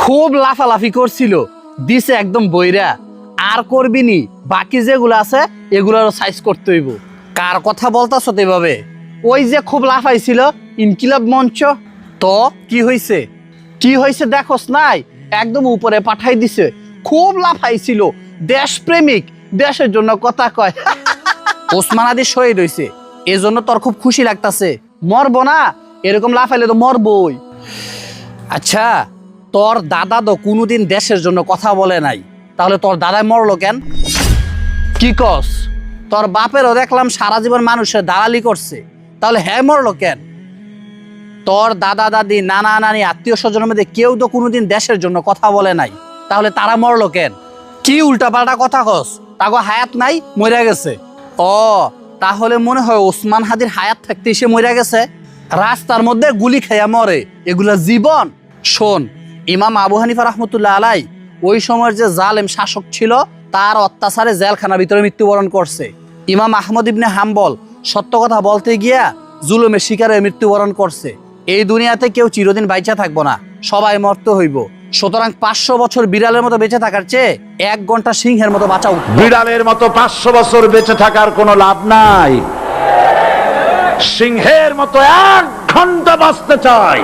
খুব লাফালাফি করছিল, দিছে একদম বইরা। আর করবিনি, বাকি যেগুলো আছে এগুলোরও সাইজ করতে হইব। কার কথা বলতাছ এভাবে? ওই যে খুব লাফাইছিল ইনকিলাব মঞ্চ। তো কি হইছে? কি হইছে দেখোস নাই? একদম উপরে পাঠাই দিছে। খুব লাফাইছিল, দেশপ্রেমিক, দেশের জন্য কথা কয়। ওসমান আদি শহীদ হইছে, এজন্য তোর খুব খুশি লাগতাছে। মরবো না? এরকম লাফাইলে তো মরবই। আচ্ছা, তোর দাদা তো কোনোদিন দেশের জন্য কথা বলে নাই, তাহলে তোর দাদাই মরলো কেন? কি কস? তোর বাপেরও দেখলাম সারা জীবন মানুষের দালালি করছে, তাহলে হ্যাঁ মরলো কেন? তোর দাদা দাদি নানা নানি আত্মীয় স্বজনের মধ্যে কেউ তো কোনোদিন দেশের জন্য কথা বলে নাই, তাহলে তারা মরলো কেন? কি উল্টাপাল্টা কথা কস? তাগো হায়াত নাই, মরে গেছে। ও, তাহলে মনে হয় ওসমান হাদির হায়াত থাকতে সে মরে গেছে। রাস্তার মধ্যে গুলি খেয়া মরে, এগুলা জীবন? শোন, ইমাম আবু হানিফা রহমতুল্লাহ আলাই ওই সময়ের যে জালেম শাসক ছিল তার অত্যাচারে জেলখানার ভিতরে মৃত্যুবরণ করছে। ইমাম আহমদ ইবনে হাম্বল সত্য কথা বলতে গিয়া জুলুমের শিকারে মৃত্যুবরণ করছে। এই দুনিয়াতে কেউ চিরদিন বাইচা থাকবো না, সবাই মরতে হইব। সুতরাং 500 বছর বিড়ালের মতো বেঁচে থাকার চেয়ে 1 ঘন্টা সিংহের মতো বাঁচা উচিত। বিড়ালের মতো 500 বছর বেঁচে থাকার কোনো লাভ নাই। সিংহের মতো 1 ঘন্টা বাঁচতে চাই।